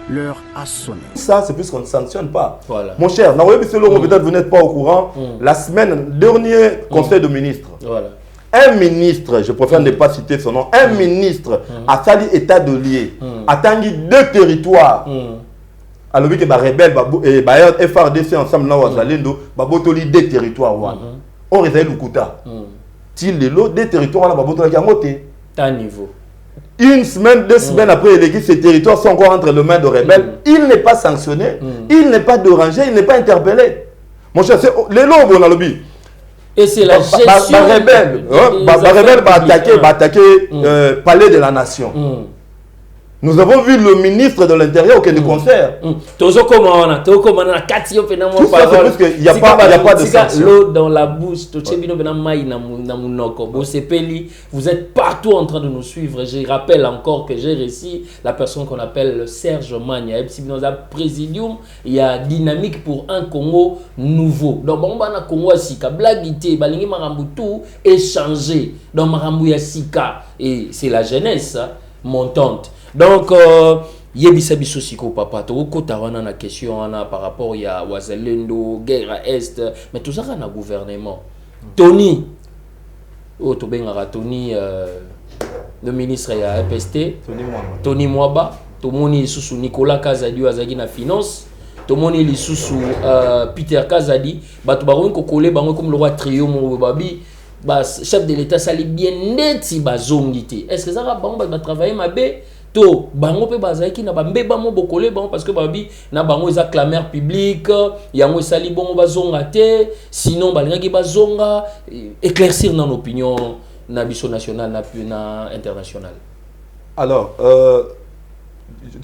l'heure a sonné. Ça, c'est plus qu'on ne sanctionne pas. Voilà. Mon cher, peut-être vous n'êtes pas au courant, la semaine, dernier conseil de ministre. Voilà. Un ministre, je préfère ne pas citer son nom, un ministre a sali état de lié, a tangi 2 territoires. Alors que les rebelles et FRDC ensemble là, babotoli 2 territoires. On réserve le Kouta. S'il est là, 2 territoires là, babotoli qui a monté. À niveau. Une semaine, 2 semaines après, ces territoires sont encore entre les mains de rebelles. Il n'est pas sanctionné, il n'est pas dérangé, il n'est pas interpellé. Mon cher, c'est les lobes, on a le but. Et c'est la gestion. Rebelle va attaquer le palais de la nation. Nous avons vu le ministre de l'Intérieur auquel nous concert. Tout ça, c'est parce qu'il n'y a pas de sanction. L'eau dans la bouche, vous êtes partout en train de nous suivre. Je rappelle encore que j'ai réussi la personne qu'on appelle Serge Magna. Dans un présidium, il y a dynamique pour un Congo nouveau. Donc, on va Congo Sika, blaguité, balingi marambutu, échanger dans Marambuya Sika. Et c'est la jeunesse montante. Donc, Yebisa biso siko papa, to kota wana na question par rapport à Wazalendo, guerre à Est, mais tout ça dans le gouvernement. Tony, to bengara Tony, le ministre ya FST, Tony Mwaba, to moni sous Nicolas Kazadi azagi na finance, to moni li sous Peter Kazadi, batu baron ko collé bango comme le roi trio mo babi. Chef de l'État sali bien neti bazongité. Est-ce que ça va bango ba travailler mabe? To bango pe bazaki na ba mbeba mo bokole bango parce que babi na bango eza clameur public yango sali bongo bazonga te sinon balingaki bazonga éclaircir dans l'opinion na biso national na international. Alors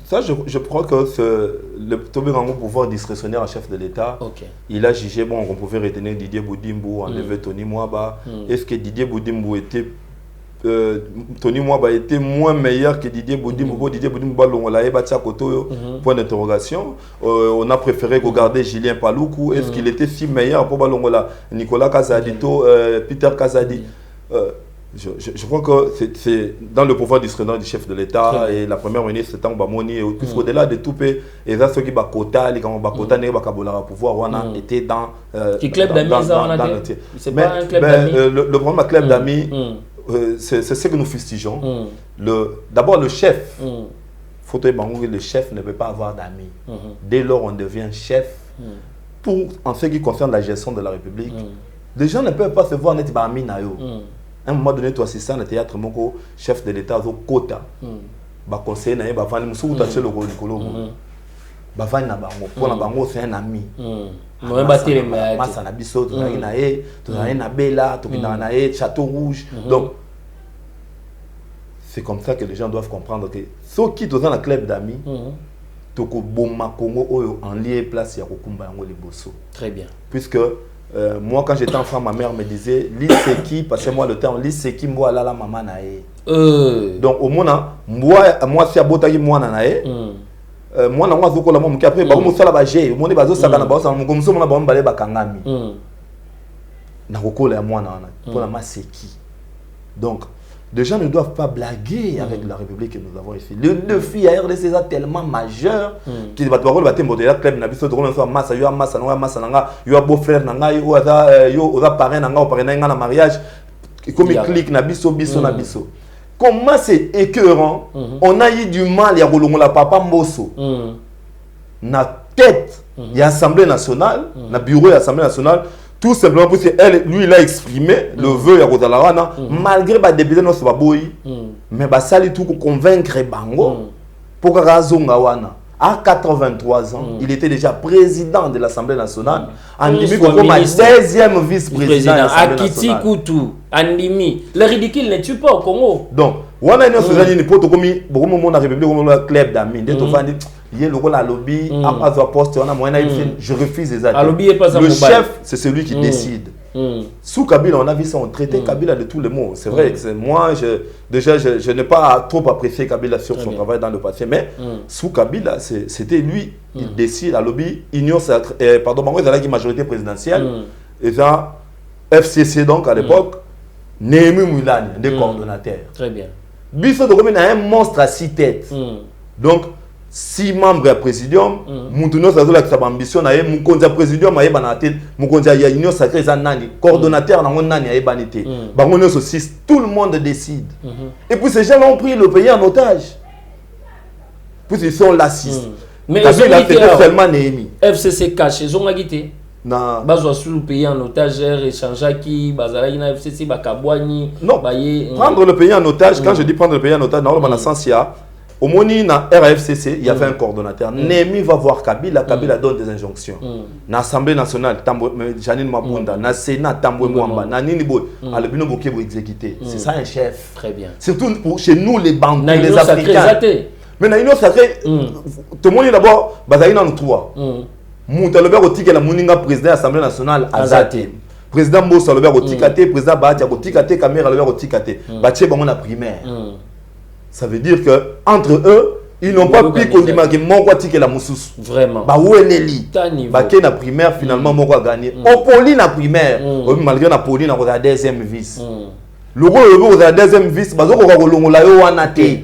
ça je crois que le pouvoir discrétionnaire à chef de l'État, il a jugé bon qu'on pouvait retenir Didier Boudimbo, enlever Tony Mwaba. Est-ce que Didier Boudimbo était Tony Mwaba était moins meilleur que Didier Boudimbo. Didier Boudimbo, point d'interrogation. On a préféré regarder Julien Paloukou. Est-ce qu'il était si meilleur pour Balongola? Nicolas Kazadito, Peter Kazadi. Je crois que c'est dans le pouvoir discrétionnaire du chef de l'État et la première ministre, c'est Bamoni, puisqu'au-delà de tout, et ceux qui bakota, les bakota, les bakabola pouvoir, on a été dans le club d'amis. C'est pas un club d'amis. Le problème club d'amis, c'est ce que nous fustigeons. D'abord, le chef, le chef ne peut pas avoir d'amis. Dès lors, on devient chef. En ce qui concerne la gestion de la République, les gens ne peuvent pas se voir net amis. À un moment donné, tu assistes à un théâtre, mon chef de l'État, au quota. Conseiller, c'est un ami. Château Rouge. Donc, c'est comme ça que les gens doivent comprendre que ceux qui sont dans le club d'amis, en lié place, il y a très bien. Puisque moi, quand j'étais enfant, ma mère me disait Liseki, passez-moi le temps, Liseki, moi, là, la maman nae. Donc, au moment, moi, si à Botagi, moi, nae. Moi, na moi, zoko la moi, après, bah, on sala bagé, mon bazo sagana, bah, on comme ça, on a bon balé bakangami. Na roko la moi, na pour la maseki. Donc, les gens ne doivent pas blaguer avec la République que nous avons ici. Le défi à RDC est tellement majeur qu'il va devoir battre mon club na biso drôle sur massa yo massa no massa nanga yo beau-frère nanga yo oza parrain nanga parrain na mariage comme clique na biso na biso. Comment c'est écœurant, on a eu du mal ya kolongola papa Mbosso na tête de l'Assemblée nationale, na bureau de l'Assemblée nationale. Tout simplement parce que lui, il a exprimé le vœu à Rosalarana, malgré les députés de Baboui, mais ça lui tout convaincre Bango pour que Razongawana, à 83 ans, il était déjà président de l'Assemblée nationale. Andimi comme deuxième vice-président de l'Assemblée nationale. Andimi, le ridicule ne tue pas au Congo. Donc, on a une pote comme la République, comme le club d'amis. Il y a le lobby, je refuse les attaques. Le chef, c'est celui qui décide. Sous Kabila, on a vu ça, on traitait Kabila de tous les mots. C'est vrai que moi, je n'ai pas trop apprécié Kabila sur son travail dans le passé, mais sous Kabila, c'était lui, il décide. À lobby, pardon, il y a la majorité présidentielle, et ça, FCC donc à l'époque, Néhémie Moulani, des coordonnateurs. Très bien. Bisso de Gomen a un monstre à 6 têtes. Donc, 6 membres du présidium, Mountounos a sa ambition, Moukonza présidium, Moukonza y a union sacrée, coordonnateur, tout le monde décide. Et puis ces gens ont pris le pays en otage. Puis ils sont lacistes. Mais ils ont fait seulement Néhémie. FCC caché, ils ont agité. Non. Bazo sur le pays en otage, échanger qui, Bazalaïna FCC, Bakabouani. Non. Prendre le pays en otage, quand je dis prendre le pays en otage, dans le sens, il y a. Au Moni, dans RAFCC, il y avait un coordonnateur. Némi va voir Kabila, Kabila donne des injonctions. Dans l'Assemblée nationale, Janine Mabunda, dans le Sénat, Tamboué Mwamba, dans Ninibo, Albino Bouké vous exécuter. C'est ça un chef. Très bien. Surtout pour chez nous, les banques, les Africains. Mais dans l'Union sacrée, tout le monde est d'abord, Bazaïna nous trois. Moutalobert Otik, la Mouninga, président de l'Assemblée nationale, Azate. Président Moussa, Albert Otikate, président Batia, Otikate, Kamera, Albert Otikate. Batia, on a primaire. Ça veut dire que entre eux, ils n'ont pas pu qu'on dise que mon quoi ticket la moussous. Vraiment. Bah où est l'élite? Bah qui na primaire finalement mon quoi gagné. Au poli na primaire, malgré na poli na la deuxième vice. Le rôle de la deuxième vice, bah on va la yo anate.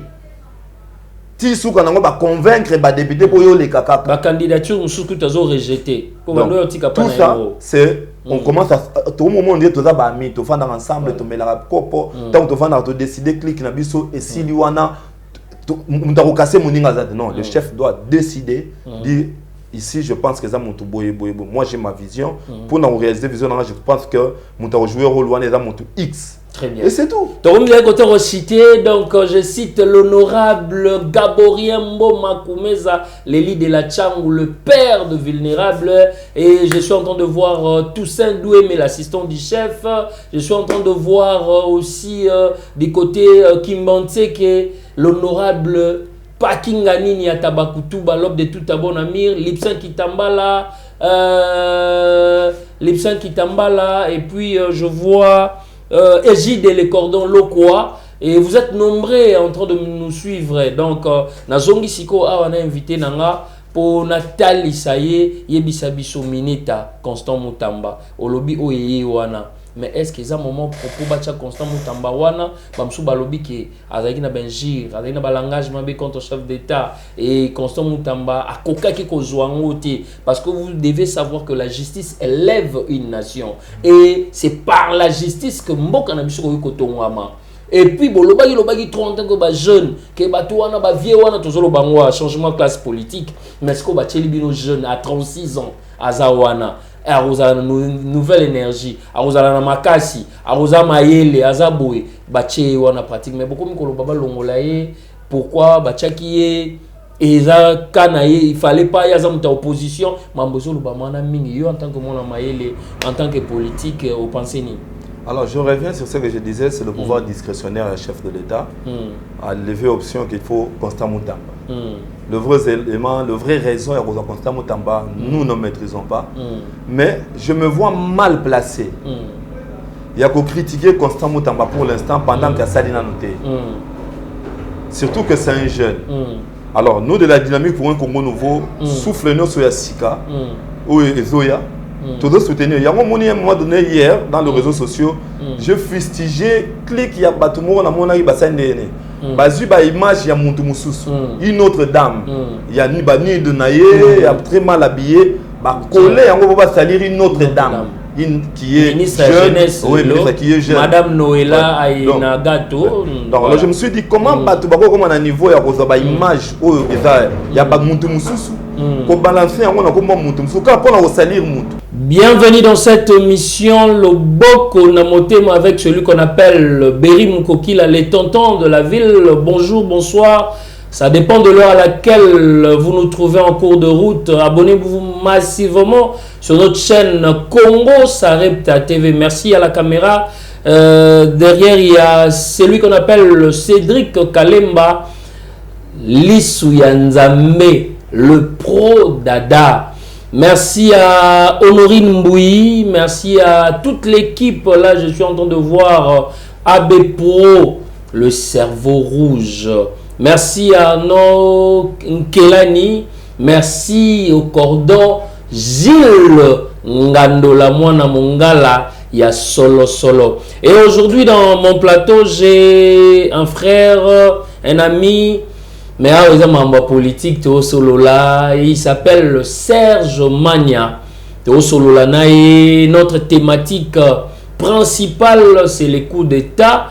Ti sou quand on va convaincre ba député pour yo les kaka. Ba candidature moussous que tu as rejeté. Tout ça c'est on commence à tout moment on dit tout ça ba mi to fanda ensemble to mela kopo tant to fanda to décider clic na biso et si liwana on casser moninga za non le chef doit décider dire ici je pense que ça mon boye moi j'ai ma vision pour nous réaliser vision je pense que mon jouer rôle wana za mon X. Très bien. Et c'est tout. Donc je cite l'honorable Gaborien Makoumeza, l'élite de la Tchangou, le père de Vulnérable. Et je suis en train de voir Toussaint Douémé, l'assistant du chef. Je suis en train de voir aussi du côté Kimbantseke, l'honorable Pakinganini Atabakutu, Balob de tout à bon amir, Lipsan Kitambala, et puis je vois Égide et les cordons locaux. Et vous êtes nombreux en train de nous suivre. Donc, Nazongi Siko a invité Nanga pour Nathalie Saye, Yebisabiso Mineta, Constant Moutamba, Olobi Oyeye Wana. Mais est-ce que c'est un moment pour battre Constant Moutamba Wana, Bamsou Balobi qui a na Benjir, a na l'engagement contre chef d'État et Constant Moutamba a coca qui kozouangote parce que vous devez savoir que la justice élève une nation et c'est par la justice que Mboka na biso ko kotongwama. Et puis bolobagi 30 ans que ba jeune que ba toana ba vieux wana tozolo bangwa changement de classe politique mais est-ce que ba tchelibino jeune à 36 ans azawana Arosa nouvelle énergie, Arosa na makasi, Arosa mayele, Azaboé, Baché wana pratique. Mais beaucoup mikolo baba longolaye, pourquoi Bachaki et ça kanaye, il fallait pas y avoir une opposition. Mambozo le bamana mingi yo en tant que mon mayele, en tant que politique au penseni. Alors je reviens sur ce que je disais, c'est le pouvoir discrétionnaire du chef de l'État à lever option qu'il faut Constant Moutamba. Le vrai élément, le vrai raison est que Constant Moutamba, nous ne maîtrisons pas. Mais je me vois mal placé. Il y a qu'à critiquer Constant Moutamba pour l'instant pendant qu'il y a Salina noté. Surtout que c'est un jeune. Alors nous de la dynamique pour un Congo nouveau, souffle-nous sur Yassika ou Ezoya. Tout de soutenir. Il y a un moment donné hier dans les réseaux sociaux, je fustigé clic il y a batumo na mona ibasandene. Bazu ba image il y a Moutoumousous, une autre dame. Il y a ni bani de naïe, il y a très mal habillé, ba collé en va salir une autre dame. Qui est ministre jeune, jeunesse, qui est jeune. Madame Noëlla Aïna Gato. Donc là, je me suis dit comment battre comment à niveau il y a une image où il y a pas Moutoumousous. Pour balancer on a comment Moutoumousous quand on salir Moutou. Bienvenue dans cette émission, le Boko Namotema avec celui qu'on appelle Berry Moukokila, les tontons de la ville. Bonjour, bonsoir. Ça dépend de l'heure à laquelle vous nous trouvez en cours de route. Abonnez-vous massivement sur notre chaîne Congo Sarepta TV. Merci à la caméra. Derrière, il y a celui qu'on appelle Cédric Kalemba, Lissou Yanzame, le pro Dada. Merci à Honorine Mbouyi, merci à toute l'équipe. Là, je suis en train de voir AB Pro, le cerveau rouge. Merci à No Kelani, merci au cordon Gilles Ngandola Mwana Mongala, il y a Solo. Et aujourd'hui, dans mon plateau, j'ai un frère, un ami, mais il y a un membre politique au solo là, il s'appelle Serge Magna. Au solo là, notre thématique principale, c'est les coups d'État.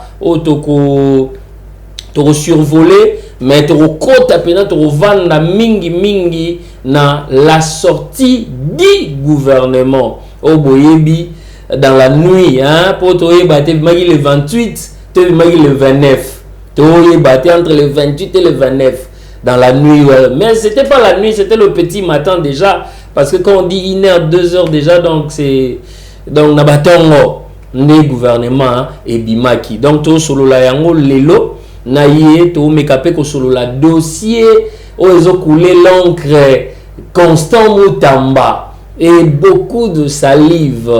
Toko survolé, mais toko kota pena toko vanda mingi na la sortie du gouvernement. Au boyebi dans la nuit, hein, pour toi battre le 28, te magi le 29. Entre le 28 et le 29 dans la nuit, ouais. Mais c'était pas la nuit, c'était le petit matin déjà, parce que quand on dit 1h, 2h déjà, donc c'est donc nabatongo le gouvernement et bimaki. Donc tout solo la yango lelo naie to mekapé ko solo la dossier ozo coulé l'encre Constant Mutamba et beaucoup de salive.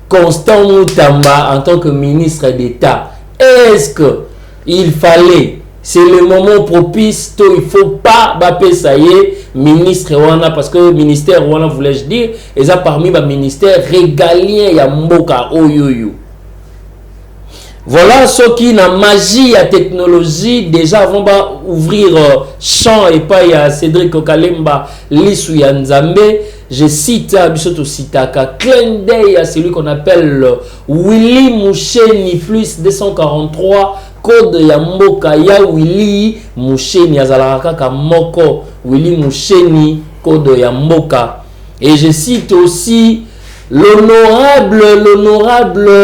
Constant Mutamba en tant que ministre d'État, est-ce que il fallait, c'est le moment propice, il ne faut pas bapper ça y est, ministre wana, parce que ministère wana voulais-je dire, et ça parmi les ministères régaliens, il y a Mboka Oyoyo. Voilà ce qui n'a magie à technologie, déjà avant d'ouvrir champ et pas il y a Cédric Okalemba, Lissou Yanzambe, je cite Abisoto Sitaka, clin d'œil à celui qu'on appelle Willy Moucheni plus 243, code ya mboka ya Willy Moucheni azalaka ka moko Willy Moucheni code ya mboka. Et je cite aussi l'honorable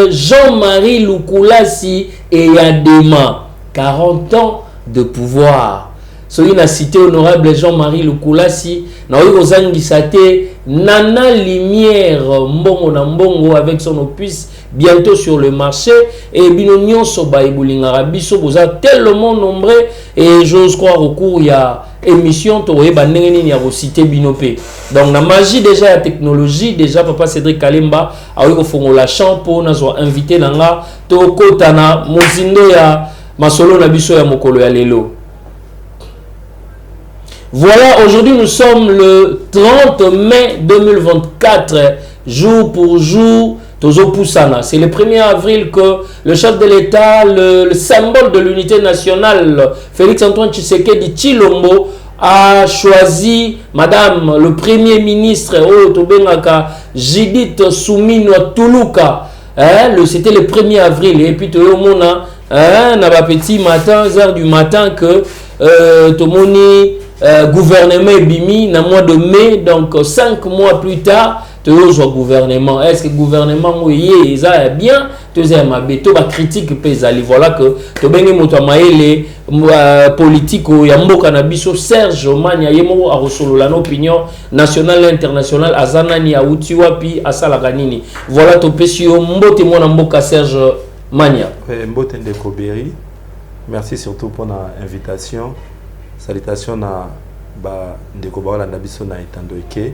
Jean-Marie Lukulasi et Yadema, 40 ans de pouvoir. Celui a cité honorable Jean-Marie Lukulasi, na Nana Lumière Mbongo na Mbongo avec son opus bientôt sur le marché et binonion soba ibulinga biso boza tellement nombreux et j'ose croire au cours il y a émission toye bandengeni ni ya citer binopé. Donc la magie déjà la technologie déjà papa Cédric Kalemba a eu au la champ pour nous invité nanga to kotana mozindo ya masolo na biso ya mokolo ya lelo. Voilà, aujourd'hui nous sommes le 30 mai 2024, jour pour jour, Tozo Poussana. C'est le 1er avril que le chef de l'État, le symbole de l'unité nationale, Félix-Antoine Tshisekedi Tshilombo, a choisi Madame le Premier ministre, Judith Suminwa Tuluka. C'était le 1er avril. Et puis, on a petit matin, 11h du matin, que Tomoni. Gouvernement Bimi dans le mois de mai, donc 5 mois plus tard, tu as un gouvernement. Est-ce que le gouvernement est bien? Tu as un critique pesali. Voilà que tu as les politiques qui ont cannabis. Serge Magna Yemo a reçu l'opinion nationale et internationale à Zanani, à Utiwapi, à Salaganini. Voilà ton pécio Mbote Mboka Serge Magna. Mbote Ndekoberi, merci surtout pour l'invitation. Salutations à Ndekobara Nabiso na Etandoike.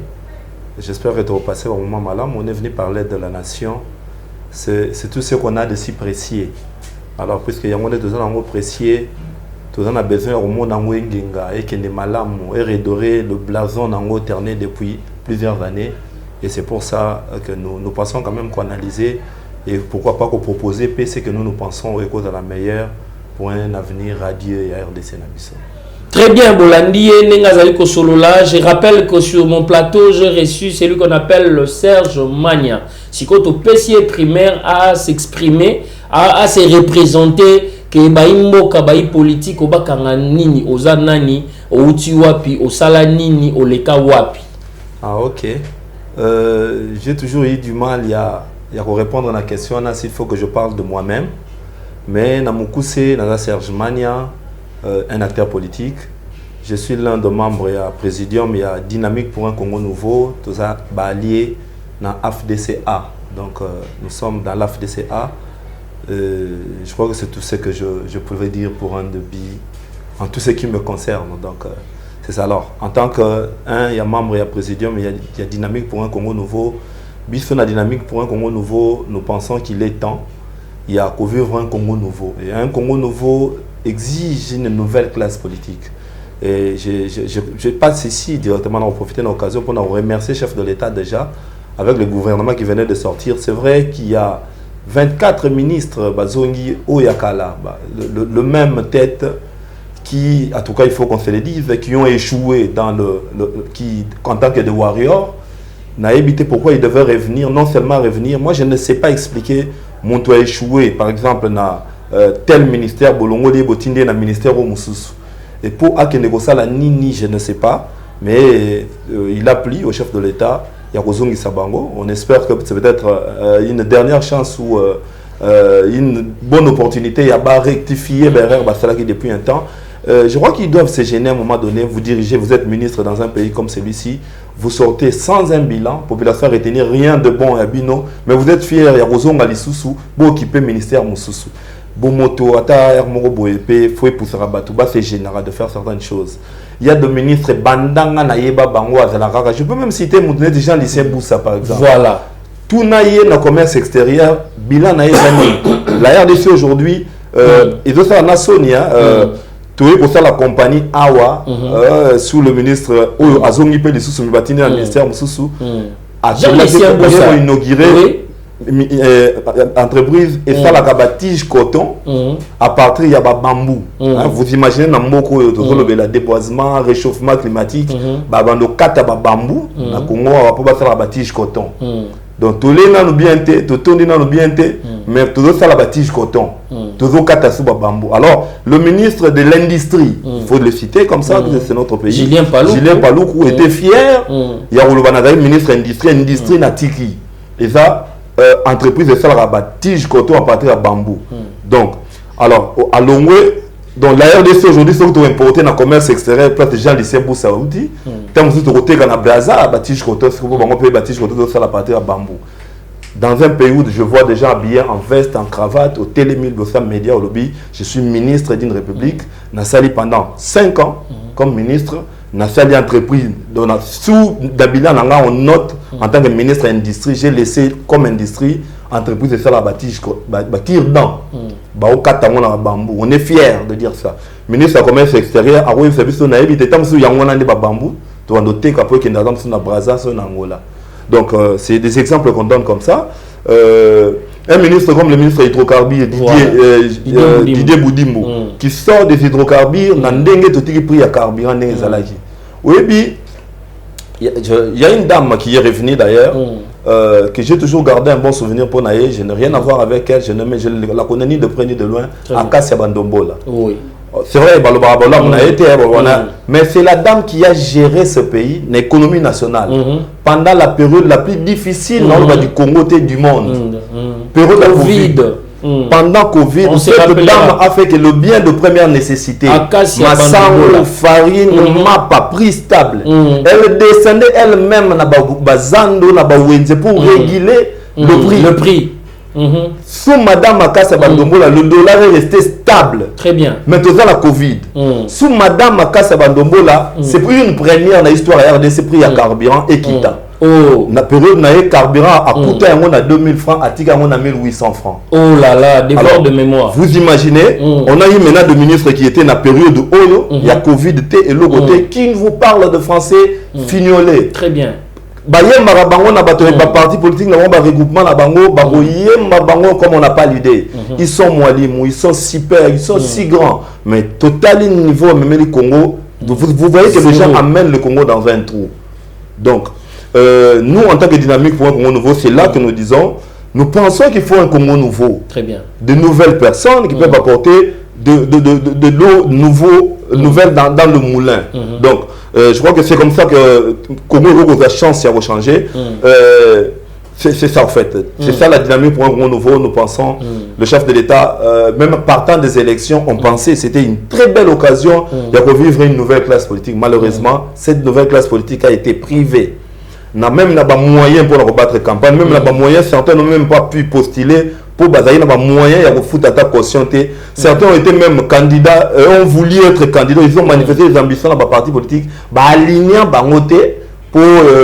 J'espère que tu vas passer un moment malin. On est venu parler de la nation. C'est tout ce qu'on a de si précieux. Alors, puisque y a des gens précieux, tout on a besoin au monde en Wengenga et qu'il est malam et redorer le blason en terné depuis plusieurs années. Et c'est pour ça que nous pensons quand même qu'on analyser et pourquoi pas qu'on proposer ce que nous pensons est cause de la meilleure pour un avenir radieux à RDC Nabiso. Très bien, Bolandi et Nengazali Kosolola. Je rappelle que sur mon plateau, j'ai reçu celui qu'on appelle le Serge Magna. Si quand au PC primaire à s'exprimer, à se représenter, que baimbo kabai politique au bakanganini, aux anani, au utiwapi, au salanini, au leka wapi. Ah ok. J'ai toujours eu du mal à répondre à la question s'il faut que je parle de moi-même. Mais dans mon coup c'est dans Serge Magna. Un acteur politique. Je suis l'un des membres du Présidium, il y a Dynamique pour un Congo Nouveau, tout ça allié dans l'AFDCA. Donc nous sommes dans l'AFDCA. Je crois que c'est tout ce que je pouvais dire pour un débit, en tout ce qui me concerne. Donc c'est ça. Alors, en tant il y a membre du Présidium, il y a Dynamique pour un Congo Nouveau. Bisson a Dynamique pour un Congo Nouveau, nous pensons qu'il est temps. Il y a qu'au vivre un Congo Nouveau. Et un Congo Nouveau exige une nouvelle classe politique. Et je passe ici directement pour profiter de l'occasion pour remercier le chef de l'État déjà, avec le gouvernement qui venait de sortir. C'est vrai qu'il y a 24 ministres, Bazongi Oyakala, le même tête qui, en tout cas, il faut qu'on se le dise, qui ont échoué dans en tant que des warriors, n'a évité pourquoi ils devaient revenir, non seulement revenir. Moi, je ne sais pas expliquer mon toit échoué, par exemple, dans tel ministère, Bolongo, Botinde, dans le ministère au Moussous. Et pour Akenegosa, la Nini, je ne sais pas, mais il a plu au chef de l'État, Yakozongi Sabango. On espère que c'est peut-être une dernière chance ou une bonne opportunité à rectifier Berer Basalaki depuis un temps. Je crois qu'ils doivent se gêner à un moment donné. Vous dirigez, vous êtes ministre dans un pays comme celui-ci, vous sortez sans un bilan, population retenir rien de bon à Bino, mais vous êtes fier, Yakozonga Lissousou, pour occuper le ministère Moussoussou. Bomoto, Ata, Hermoro Boepe, Foué Poussarabatouba, c'est général de faire certaines choses. Il y a des ministres Bandanga, Naïba, Bango, Azalarara. Je peux même citer Moudouné, des gens lycée Boussa, par exemple. Voilà. Tout naïe dans le commerce extérieur, bilan naïe la RDC aujourd'hui, ils ont fait un Sonia, tout est pour ça la compagnie Awa, sous le ministre Azongi Peli sous Mibatine, le ministère Moussoussou, a inauguré entreprise et ça la tige coton à partir de bambou. Vous imaginez dans le déboisement, réchauffement climatique, bando kata bambou, na Congo on va faire la tige coton. Donc tous les gens nous bien été, tout le monde bien été, mais tout ça la tige coton. Tout ça kata sous bambou. Alors le ministre de l'industrie, il faut le citer comme ça, c'est notre pays. Julien Paloukou était fier. Il y a le ministre industrie natiki. Et ça entreprise de ça la tige coton à partir de bambou. Donc, alors, à Longwe, donc la RDC aujourd'hui, c'est importé dans le commerce extérieur, place de gens lycée pour Saoudi. Tant que vous côté dans la Braza, tige coton, c'est pour vous payer tige coton, ça à partir de bambou. Dans un pays où je vois des gens habillés en veste, en cravate, au Télémille, au Sam Média, au lobby, je suis ministre d'une république, n'a sali pendant 5 ans comme ministre. N'a sali entreprise, donc sous Dabilan, on note en tant que ministre de l'industrie, j'ai laissé comme industrie entreprise de ça la bâtir dans bambou. On est fiers de dire ça. Ministre du commerce extérieur, a eu service on a évité tant que yangon de bambou, tu vas noter qu'après qu'il y a dans Brazza, sur Angola. Donc c'est des exemples qu'on donne comme ça. Un ministre comme le ministre des hydrocarbures, Didier Boudimbo, qui sort des hydrocarbures, n'a pas de prix à carburant. Oui, puis il y a une dame qui est revenue d'ailleurs, que j'ai toujours gardé un bon souvenir pour Naïe. Je n'ai rien à voir avec elle, je la connais ni de près ni de loin, à Kassia Bandombola. Oui. C'est vrai, mais c'est la dame qui a géré ce pays, l'économie nationale, pendant la période la plus difficile du Congo et du monde. Période de Covid. Pendant Covid, cette dame a fait que le bien de première nécessité, masango, farine, mapa, prix stable. Elle descendait elle-même pour réguler le prix. Sous Madame Akassa Bandombola, le dollar est resté stable. Très bien. Mais tout ça la Covid. Sous Madame Akassa Bandombola, c'est pour une première dans l'histoire RDC prix à carburant et quitta. La période n'a carburant a coûté à 2000 francs, à Tika à 1800 francs. Oh là là, des bords de mémoire. Vous imaginez, on a eu maintenant des ministres qui étaient dans la période où il y a Covid et le côté qui vous parle de français fignolé. Très bien. Bayemba bango na bato ba parti politique na ba regroupement na bango ba yemba bango comme on n'a pas l'idée. Ils sont moalimou, ils sont super, ils sont si grands, mais total niveau même le Congo, vous voyez que les gens amènent le Congo dans un trou. Donc nous en tant que dynamique pour un Congo nouveau, c'est là que nous disons, nous pensons qu'il faut un Congo nouveau. Très bien. De nouvelles personnes qui peuvent apporter de l'eau nouvelle dans le moulin. Donc je crois que c'est comme ça que Congo a la chance de changer. C'est ça en fait. C'est ça la dynamique pour un Congo nouveau. Nous pensons, le chef de l'État, même partant des élections, on pensait que c'était une très belle occasion de revivre une nouvelle classe politique. Malheureusement, cette nouvelle classe politique a été privée. N'a même pas moyen pour la rebattre campagne, même pas moyen, certains n'ont même pas pu postuler pour basailler n'a pas moyen de foutre à ta caution. Certains ont été même candidats, ont voulu être candidats, ils ont manifesté des ambitions dans le parti politique, alignant bangoté pour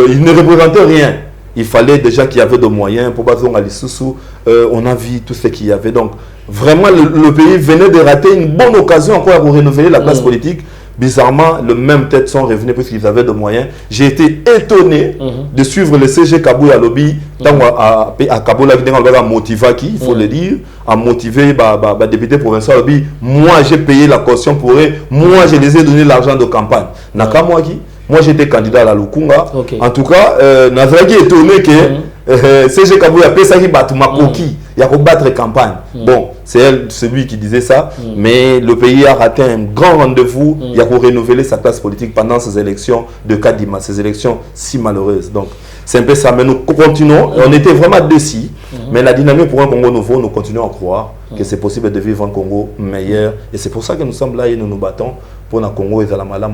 ils ne représentaient rien. Il fallait des gens qui avaient des moyens pour baser à l'issoussou. On a vu tout ce qu'il y avait. Donc vraiment le pays venait de rater une bonne occasion encore pour renouveler la classe politique. bizarrement, le même tête sont revenus puisqu'ils avaient des moyens. J'ai été étonné de suivre le CG Kabouya Lobby à Kaboula qui a motivé, il faut le dire, à motiver le député provincial Lobby. Moi, j'ai payé la caution pour eux. Moi, je les ai donné l'argent de campagne. Moi, j'étais candidat à la Lukunga. En tout cas, Nazraki est étonné que CG Kabouya a payé ça qui bat ma coquille. Il y a qu'à battre campagne. Bon, c'est celui qui disait ça, mais le pays a raté un grand rendez-vous. Il y a qu'à renouveler sa classe politique pendant ces élections de Kadima, ces élections si malheureuses. Donc, c'est un peu ça. Mais nous continuons. On était vraiment décis. Mais la dynamique pour un Congo nouveau, nous continuons à croire que c'est possible de vivre un Congo meilleur. Et c'est pour ça que nous sommes là et nous nous battons pour un Congo et la malam.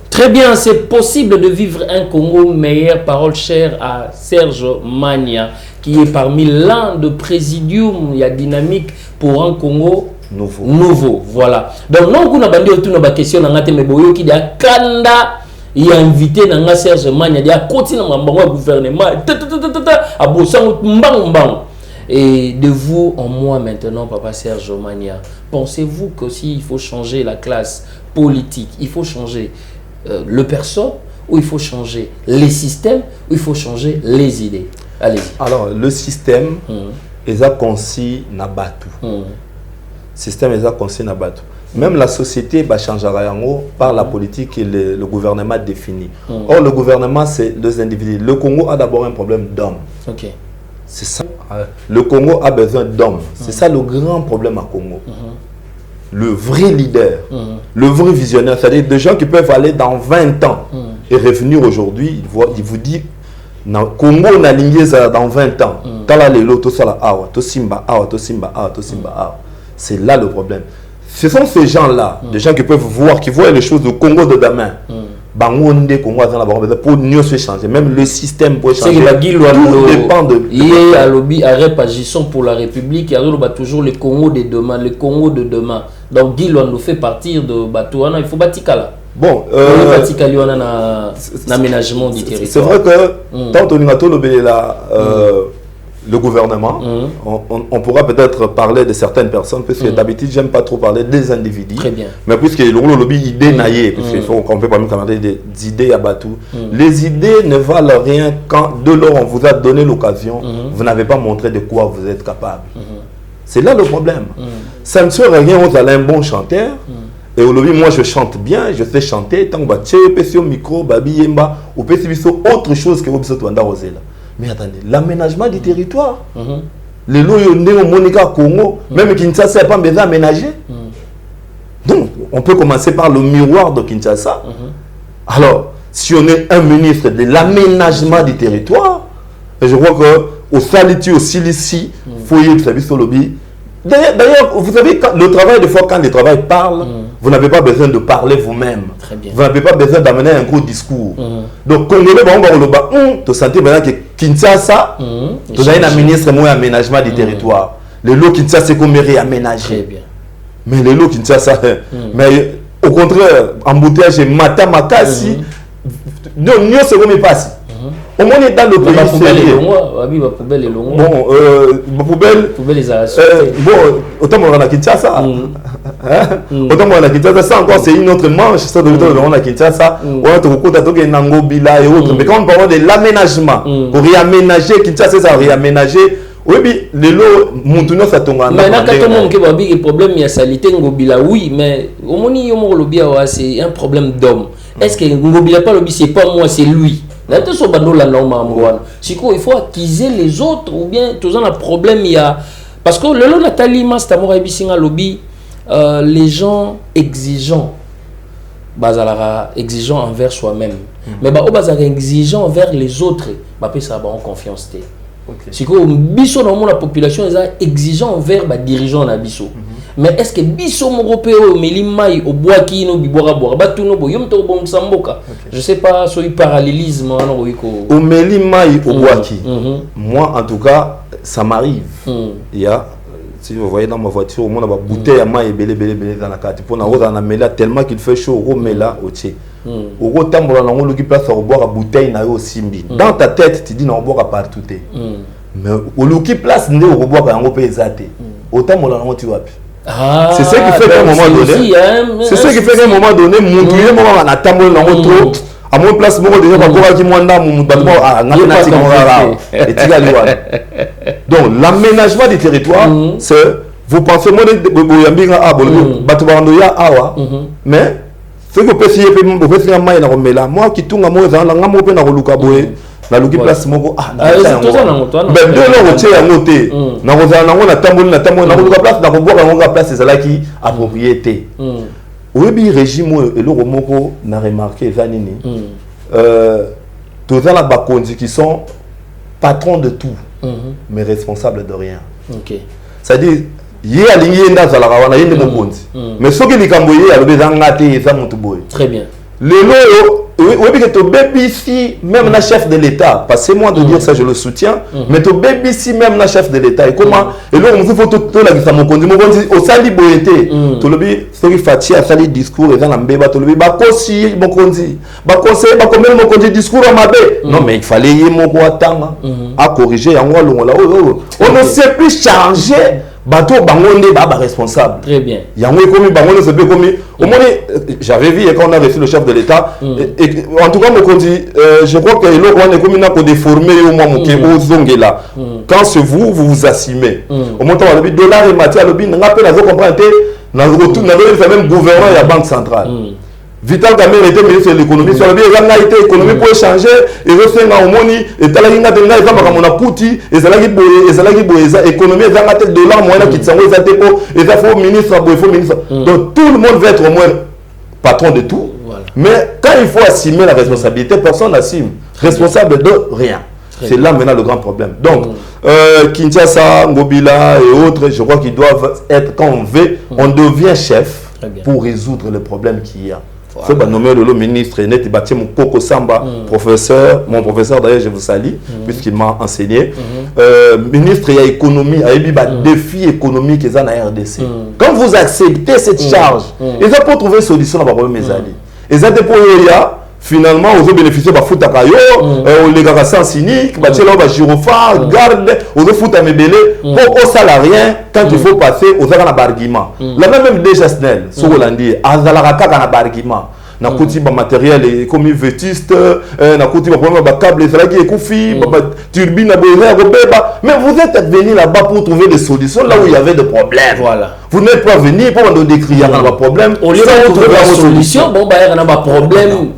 Très bien, c'est possible de vivre un Congo meilleur. Parole chère à Serge Magna, qui est parmi l'un de présidium, il y a dynamique pour un Congo nouveau. Voilà. Donc, nous avons une question qui dit Kanda, il a invité Serge Magna, il a continué à gouvernement, et de vous en moi maintenant, Papa Serge Magna, pensez-vous que s'il faut changer la classe politique, il faut changer le perso, ou il faut changer les systèmes, ou il faut changer les idées? Allez-y. Alors, le système, il a conçu Nabatu. Système, il a conçu Nabatu. Même la société va changer par la politique que le gouvernement définit. Or, le gouvernement, c'est les individus. Le Congo a d'abord un problème d'hommes. C'est ça. Le Congo a besoin d'hommes. C'est ça le grand problème à Congo. Le vrai leader, le vrai visionnaire, c'est-à-dire des gens qui peuvent aller dans 20 ans et revenir aujourd'hui, ils vous disent na Congo na lingieza dans 20 ans. Tala lelo to sala awa, to simba awa, to simba awa, to simba awa. C'est là le problème. Ce sont ces gens-là, des gens qui peuvent voir, qui voient les choses du Congo de demain. Bangonde Congo pour mieux se changer. Même le système peut changer. Tout dépend de. Il y a lobby arrêt agissant pour la République. Il y a toujours le Congo de demain, le Congo de demain. Donc Guilo nous fait partir de Batouana. Il faut Batikala. Bon, l'aménagement du territoire. C'est vrai que tant le gouvernement, on pourra peut-être parler de certaines personnes, parce que d'habitude, j'aime pas trop parler des individus. Très bien. Mais puisque le lobby idée naïe, parce qu'il faut qu'on peut pas parler des idées à Batou. Les idées ne valent rien quand de lors on vous a donné l'occasion, vous n'avez pas montré de quoi vous êtes capable. C'est là le problème. Ça ne sert à rien, vous allez un bon chanteur. Et au lobby, moi je chante bien, je sais chanter. Tant que tu as micro, babi yemba, ou peut autre chose que vous avez. Mais attendez, l'aménagement du territoire. Les loyaux néo Monica Congo, même Kinshasa n'a pas besoin d'aménager. Donc, on peut commencer par le miroir de Kinshasa. Alors, si on est un ministre de l'aménagement du territoire, je crois qu'au Saliti, au Silici, il faut y être sur le lobby. D'ailleurs, vous savez, le travail, des fois, quand le travail parle, vous n'avez pas besoin de parler vous-même. Vous n'avez pas besoin d'amener un gros discours. Donc, Congolais, tu sens que Kinshasa, tu as un ministre de l'aménagement du territoire. Le lot Kinshasa, c'est comme réaménager. Mais le lot Kinshasa, mais au contraire, embouteillage, Matamakasi, non, c'est comme il passe. Au moins, on est dans le pays sérieux. Bon, poubelle les arracher. Bon, autant on a Kinshasa. Autant on a Kinshasa, ça encore, c'est une autre manche. Ça doit être on a Kinshasa. On a tout le temps Nango, Bila et autres. Mais quand on parle de l'aménagement, pour réaménager, Kinshasa, ça réaménager. Oui, les lots, Montouno, ça tombe en mais quand on a un problème, il y a salité, Ngobila, oui, mais au moins, c'est un problème d'homme. Est-ce que Ngobila, pas lobby, c'est pas moi, c'est lui? Il faut acquiser les autres ou bien tout ça, un problème. Il y a parce que le lot Nathalie Mastamora Ibisinga lobby, les gens exigeants, exigeants envers soi-même, mais exigeants envers les autres, ça va en confiance. Si biso dans la population est exigeant envers les dirigeants na biso. Mais est-ce que biso européen melimai au bois qui no bibora bois batuno boyom to bom samboka. Je sais pas sur le parallélisme au melimai au bois qui. Moi en tout cas ça m'arrive. Il y a si vous voyez dans ma voiture au moins la bouteille à maille belé dans la carte pour na rosa na mela tellement qu'il fait chaud au mela au tché. Au gros temps on a qui place au boire à bouteille na yo simbi. Dans ta tête tu dis na boire partout té. Mais au qui place ndé au boire à ngo pe ezate. Autant on a tu vois. C'est ce qui fait qu'à un moment donné, c'est ce qui fait qu'à un moment donné, mon client on a tambour dans trop à mon place moi déjà pas quoi qui m'anda mon bâtiment à ngati et tigaliwa. Donc l'aménagement du territoire c'est vous pensez moi de yambinga a bolo batubando ya awa mais ce que peut essayer peut faire mai na romela moi qui tunga moi za nga mo pe na koluka boye na luki place moko c'est tout ça na moto ben de lo rotier ya ngote na kozala nango na tamboli na koluka place na koboka nango place ezalaki appropriété oyebi régime eloko moko na remarqué eza nini tozala bakonzi qui sont patrons de tout mais responsables de rien. C'est-à-dire ye alingi enda zalaka wana yende mokonzi mais soki likambo ye alobi eza ngate eza mutu boye. Très bien. Lelo oui, que tu ici, même la chef de l'État, passez-moi de dire ça, je le soutiens, mais tu ici, même la chef de l'État. Et comment et là, on faut tout la guisa mon condi, au sali boyete, tu le dis, ce qui fait à sali discours, et dans la mbeba, tu le dis, bah conseiller mon condi, bah conseiller, bah combien mon condi discours à ma baie. Non, mais il fallait y mon attendre à corriger, on ne sait plus changer. Bateau bangonde baba responsable. Très bien. Yango comme bangonde c'est peu comme au moins j'avais vu quand on a reçu le chef de l'État et en tout cas me dit je crois que l'autre on est comme une pour déformer au moins mon au zongela. Quand c'est vous assumez. Au moins on a le dollar et matière le bin n'a pas la comprendre na retour na le même gouverneur de la banque centrale. Vital Kamerhe était ministre de l'économie. Sur le bien, il a été économie pour échanger. Et je sais que Omoni et Talaginga de Naïza Makamona Pouti et Zalagi Boye, économie, et Zanga tête de l'an, moyen qui s'en va dépôt, et ça faut ministre, il faut ministre. Donc tout le monde va être au moins patron de tout. Mais quand il faut assumer la responsabilité, personne n'assume. Responsable de rien. C'est là maintenant le grand problème. Donc, Kinshasa, Ngobila et autres, je crois qu'ils doivent être, quand on veut, on devient chef pour résoudre le problème qu'il y a. Je vais nommer le ministre Net et bâtir mon Koko Samba, professeur, mon professeur d'ailleurs, je vous salue, puisqu'il m'a enseigné. Ministre, il y a économie, il y a des défis économiques dans la RDC. Quand vous acceptez cette charge, ils ont pas trouvé solution à la problème, mes amis. Ils ont pour finalement, vous bénéficiez de la foot à Kayo, les gars sans cynique, bah, là, gyrophare, garde, vous foot à mébélé, pour aux salariés, quand il faut passer aux arguments. La même déjà Snell, sur Hollandi, à Zalaraka, dans l'argument. Na koti ba matériel comme vétiste, na koti ba problème ba câble, c'est là qui est koufi, ba turbine na besoin robeba. Mais vous êtes venu là-bas pour trouver des solutions là où il y avait des problèmes. Voilà. Vous n'êtes pas venu pour nous décrire un problème. Au lieu de trouver la solution, bon bah il y a un problème.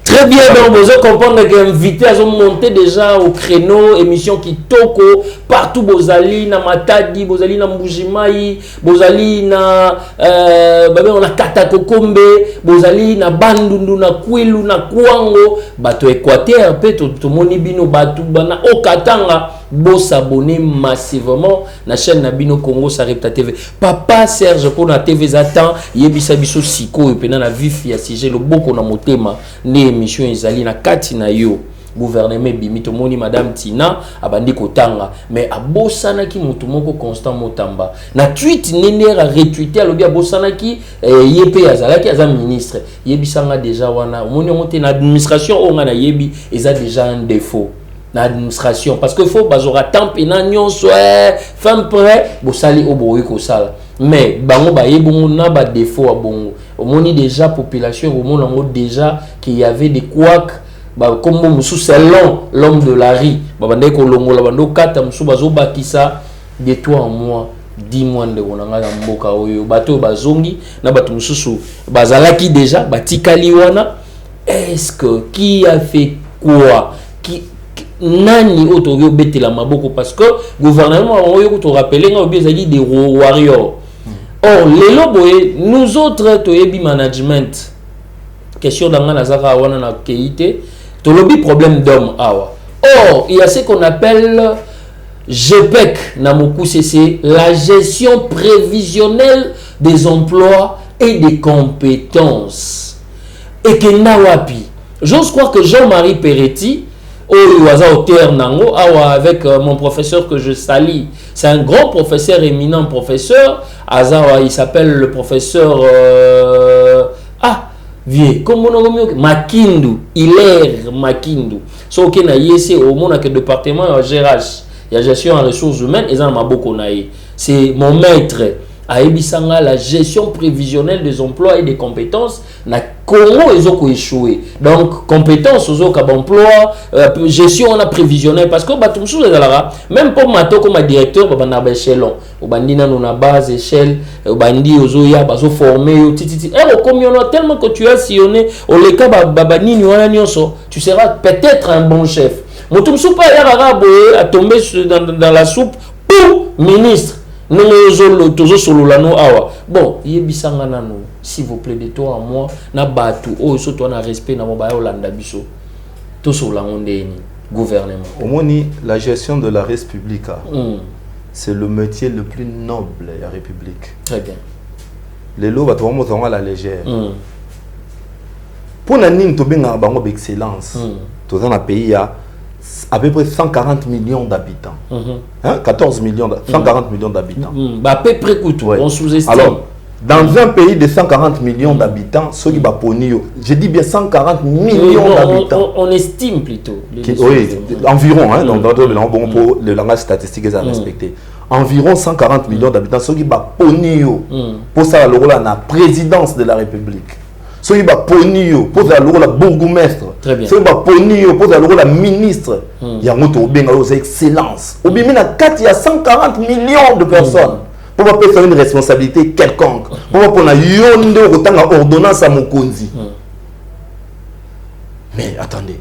Très bien, donc vous allez comprendre que invité à monter déjà au créneau, émission qui toko, partout, Bozali, na Matadi, Bozali, na Mbujimai, Bozali, na on a Katakokombe, Bozali, na Bandundu, na Kwilu, na Kwango, bato Équateur, peut tout moni bino batu bana Okatanga, bo s'abonner massivement na chaîne Nabino Congo Sarepta TV. Papa Serge pour na TV Zatan, yebisa biso siko et na vif ya sujet le boko na motema ne émission ezali na kati na yo gouvernement bimito moni madame Tina abandi kotanga mais abosana ki mutu moko Constant Motamba na tweet nenera retweeter alobi abosana ki yepe azalaki aza ministre yebisanga déjà wana moni monte na administration on na yebi eza déjà un défaut l'administration parce que faut bazora temps pena nyonso femme prêt bo sali oboyi ko sala mais bango ba yebongo na ba défaut a bongo omoni déjà population omoni déjà qu'il y avait des couacs ba comme musu selon l'homme de la rue ba bande ko longola bando kata musu bazo bakisa de toi en moi 10 mois de onanga na mboka oyo bato bazongi na bato mususu bazalaki déjà batikali wana est-ce que qui a fait quoi qui nani otoyo betela maboko parce que gouvernement oyo ko to rappeler nga obezali des warriors. Or les loboye nous autres toyebi management question d'anga nazaka wana na keité to lobi problème d'homme awa. Or il y a ce qu'on appelle GPEC na moku c'est la gestion prévisionnelle des emplois et des compétences et que nawapi j'ose croire que Jean-Marie Peretti avec mon professeur que je salue. C'est un grand professeur, éminent professeur. Il s'appelle le professeur Makindu. Hilaire Makindu. So que na yese au monde que département GRH, il y a gestion en ressources humaines et ça m'a beaucoup naï. C'est mon maître. à Ebisanga la gestion prévisionnelle des emplois et des compétences na Congo ezoko échoué. Donc compétences aux autres emploi, gestion on a prévisionnelle parce que batumsou même pour mato comme directeur bana ba échelon obandina na base échelle obandi ozoya bazo former tititi tellement que tu as sillonné au leka baba nini wana nyonso tu seras peut-être un bon chef. Motumsou pas yara à tomber dans la soupe pour ministre. Bon, s'il vous plaît, de toi à moi, na batu, oh, surtout on a respect, na mobile Hollanda biso, tout sur la gouvernement. Au moins, la gestion de la République, c'est le métier le plus noble de la République. Très bien. Les lots, tu vas à la légère. Pour la ligne, tu as d'excellence. Tout dans un pays, à peu près 140 millions d'habitants. 14 millions, 140 millions d'habitants. À peu près coûte, on sous-estime. Alors, dans un pays de 140 millions d'habitants, ceux qui je dis bien 140 millions d'habitants. On estime plutôt. Oui, environ, pour le langage statistique, ils ont respecté. Environ 140 millions d'habitants, ceux qui pour ça, la présidence de la République. Ceux qui sont pour la bourgmestre, ceux qui sont pour la ministre, il y a une excellence. Il y a 140 millions de personnes pour faire une responsabilité quelconque. Pour une ordonnance à Mokonzi. Mais attendez,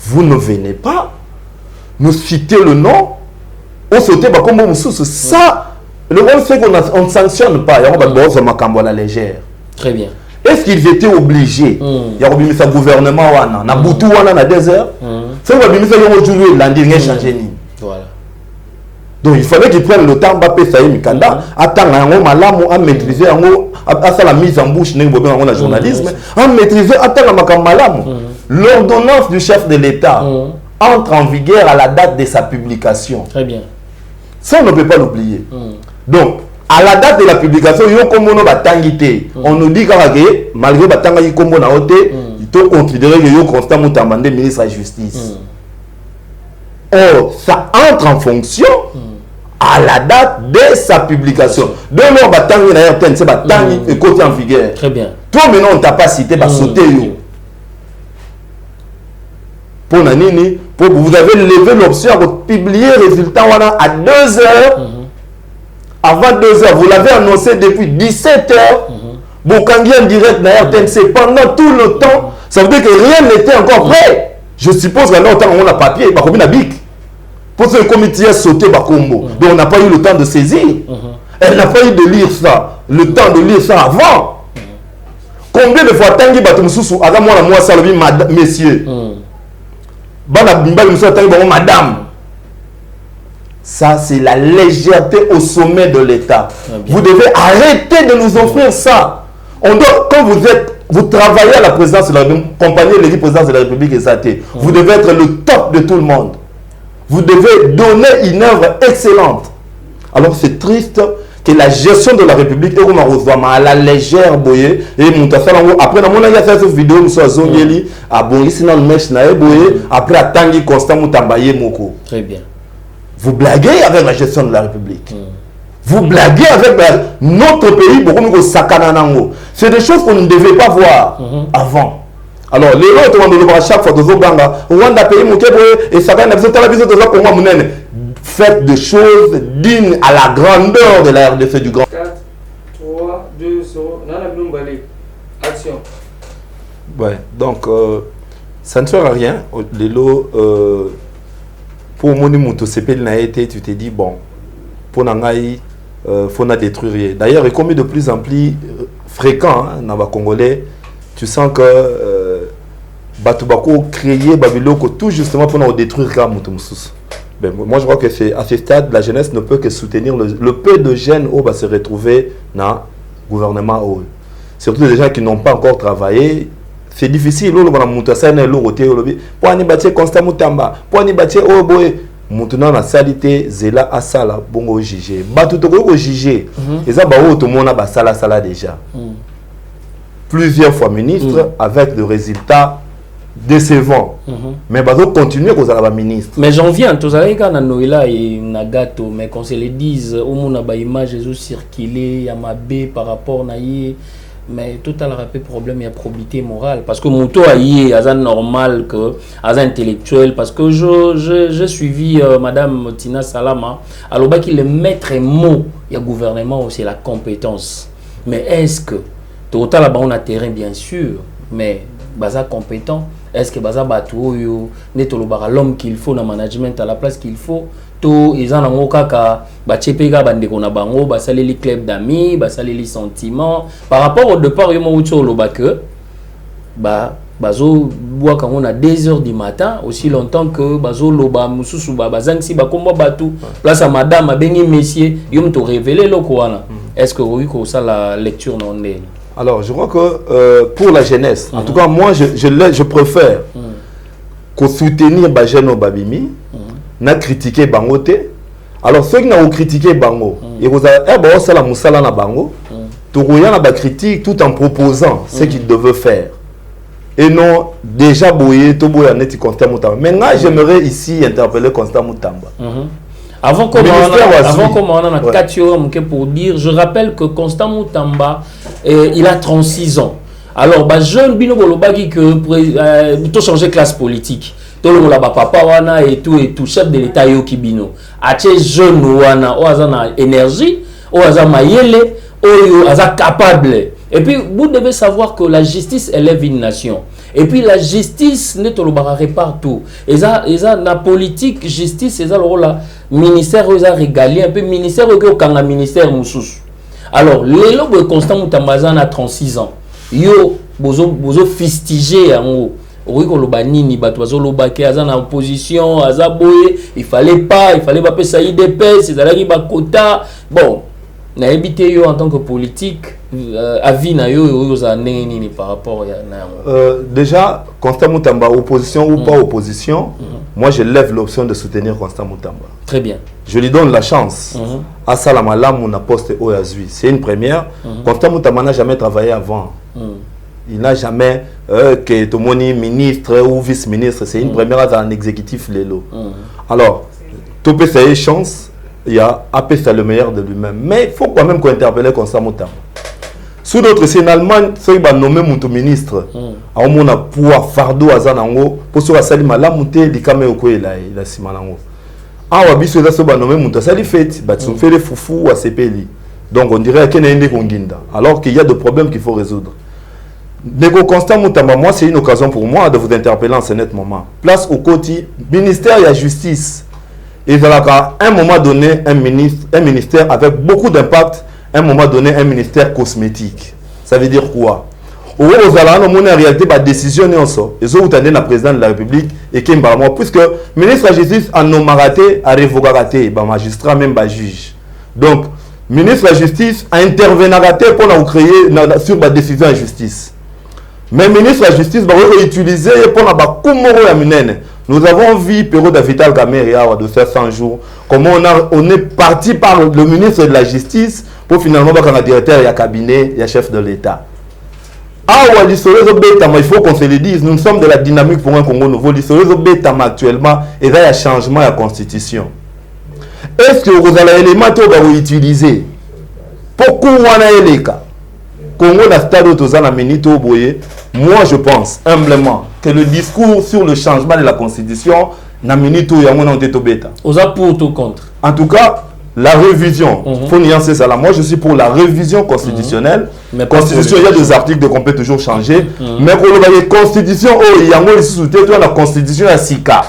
vous ne venez pas nous citer le nom, on sautait comme ça. Le problème c'est qu'on ne sanctionne pas, il y a la légère. Très bien. Est-ce qu'ils étaient obligés? Il y a un gouvernement, il y a un boutou, il y a des heures. C'est un Voilà. Donc il fallait qu'ils prennent le temps à maîtriser, à la mise en bouche de journalisme, à maîtriser, l'ordonnance du chef de l'État entre en vigueur à la date de sa publication. Très bien. Ça, on ne peut pas l'oublier. Donc, à la date de la publication, on nous dit que malgré il faut considérer que Constant Mutamba ministre de la Justice. Or, ça entre en fonction à la date de sa publication. Demain, on va c'est côté en vigueur. Très bien. Toi, maintenant, on t'a pas cité, sauter. Pour Nanini, vous avez levé l'option de publier le résultat à 2 heures. Avant 2 heures, vous l'avez annoncé depuis 17 heures. Bokangi en direct na RTNC pendant tout le temps. Ça veut dire que rien n'était encore prêt. Je suppose que là, on a papier, on a bic. Pour ce comité a sauté Bakombo. Donc on n'a pas eu le temps de saisir. Elle n'a pas eu de lire ça. Le temps de lire ça avant. Combien de fois Tanguy Batumsusu, avant moi, ça le messieurs. Madame. Ça, c'est la légèreté au sommet de l'État. Vous devez arrêter de nous offrir ça. On doit, quand vous travaillez à la présidence de la République, compagnie de la présidence de la République et SAT, vous devez être le top de tout le monde. Vous devez donner une œuvre excellente. Alors, c'est triste que la gestion de la République est à la légère boye et après dans mon a fait cette vidéo nous sommes zongeli à Boris dans le mèche na boye après à Tanguy Constant Mutamba moko. Très bien. Vous blaguez avec la gestion de la République. Vous blaguez avec notre pays. C'est des choses qu'on ne devait pas voir avant. Alors, les autres, on doit chaque fois de Zoganga, Rwanda pays, et ça va faites des choses dignes à la grandeur de la RDC du Grand. 4, 3, 2, 0, action. Ouais, donc, ça ne sert à rien. Les lots. Pour mon tu t'es dit, bon, pour Nangaï, faut détruire. D'ailleurs, et comme de plus en plus fréquent dans les Congolais, tu sens que Batubako créé Babiloko tout justement pour nous détruire Kamoutoumsous. Ben, moi, je crois que c'est à ce stade, la jeunesse ne peut que soutenir le peu de jeunes qui va se retrouver dans le gouvernement. Surtout des gens qui n'ont pas encore travaillé. C'est difficile, pour aller bâtir Constant Mutamba, pour aller bâtir Oboé. Maintenant, la salité, Zela Asala, bon jugé. Batu toko jugé. Et ça, tout le monde a sala déjà. Plusieurs fois ministre, avec le résultat décevant. Mais bazo continuer cause à la ministre. Mais j'en viens, tous les gars na Noëlla et Nagato, mais qu'on se le dise, au monde ba image ils ont circulé, y a ma B par rapport na yé, mais tout à l'heure problème il y a probité morale parce que mon taux aïe est normal que as intellectuel parce que j'ai suivi madame Tina Salama alors bah qu'il le maître mot il y a gouvernement c'est la compétence. Mais est-ce que total là-bas on a terrain bien sûr mais baza compétent est-ce que baza batou yo netolobara l'homme qu'il faut dans management à la place qu'il faut to ils en ont kaka ba chepega bande kona bango ba saleli club d'amis ba saleli sentiments par rapport au départ yo mo utso loba que ba bazo bois quand on a 2 heures du matin aussi longtemps que bazo loba mususu ba bazangsi ba komba batou place à madame abengi messieurs yo mto révéler loko wana est-ce que oui ko ça la lecture non est. Alors, je crois que pour la jeunesse, en tout cas, moi, je préfère qu'on soutenir Bajeno Babimi, n'a critiqué Bangote. Alors, ceux qui n'ont critiqué Bango, ils vont dire, eh ben, c'est la moussala na Bango, tout le monde a critiqué tout en proposant ce qu'il devait faire. Et non, déjà, Boye, tout Boye, net Constant Moutamba. Maintenant, j'aimerais ici interpeller Constant Moutamba. Avant qu'on a 4 heures pour dire, je rappelle que Constant Moutamba, il a 36 ans. Alors, jeune bino bolobaki que tout changer classe politique. Tout le monde là papa wana et tout chef de l'état yo kibino. Ache jeune wana o azana énergie, o azana mayele, o azana capable. Et puis vous devez savoir que la justice élève une nation. Et puis la justice n'est pas partout. Et ça la politique justice c'est ça le rôle là ministère aux régalé un peu ministère au ministère moussous. Alors les lobes Constant Moutamba a 36 ans. Yo bozo fistigé en haut. Oui ko loba nini bato bazo loba ke aza na opposition aza boye il fallait pas ça IDP c'est là qui ba quota bon na habité yo en tant que politique avis na yo za nini par rapport à déjà Constant Moutamba opposition ou pas opposition moi je lève l'option de soutenir Constant Moutamba. Très bien. Je lui donne la chance à Salamala mon poste Oyazui. C'est une première. Constant Moutamba n'a jamais travaillé avant. Il n'a jamais que tout le monde ministre ou vice-ministre. C'est une première dans l'exécutif Lelo. Alors, tout peut ça chance. Il y a APC le meilleur de lui-même. Mais il faut quand même qu'on interpelle Constant Moutamba. Sous d'autres, c'est en Allemagne, ceux qui ont nommé mon ministre. On a pouvoir fardeau à Zanango pour se faire la montée du caméo il a simalango. Ah wabi so ça ba nommé mon ça lui fait bah tu fais les foufou à CPLI. Donc on dirait qu'il y a une konginda alors qu'il y a des problèmes qu'il faut résoudre. Nego Constant Moutamba, moi c'est une occasion pour moi de vous interpeller en ce net moment. Place au côté ministère de la justice. Et à un moment donné un ministère avec beaucoup d'impact, un moment donné un ministère cosmétique. Ça veut dire quoi? Au en réalité, la décision est en sort. Ils ont entendu le président de la République et qui est puisque le ministre de la Justice a nommé raté, a révoqué raté, le magistrat même le juge. Donc, le ministre de la Justice a intervenu raté pour créer sur la décision de la justice. Mais le ministre de la Justice va utiliser pour la Kumoro Yamunene. Nous avons vu Péro Davital Gameria de 700 jours. Comment on est parti par le ministre de la Justice pour finalement avoir un directeur, il y a cabinet, il y a chef de l'État. Il faut qu'on se le dise, nous sommes de la dynamique pour un Congo nouveau. Actuellement, il y a un changement de la constitution. Est-ce que vous avez un élément que vous utilisez? Pourquoi on a les cas? Congo na stade autozana menito boye. Moi je pense humblement que le discours sur le changement de la constitution na menito ya mona onteto beta. Oza pour tout contre. En tout cas, la révision, faut nuancer ça là. Moi je suis pour la révision constitutionnelle. Mais constitution, il y a des articles qu'on peut toujours changer. Mais pour la constitution, il y a la constitution à Sika.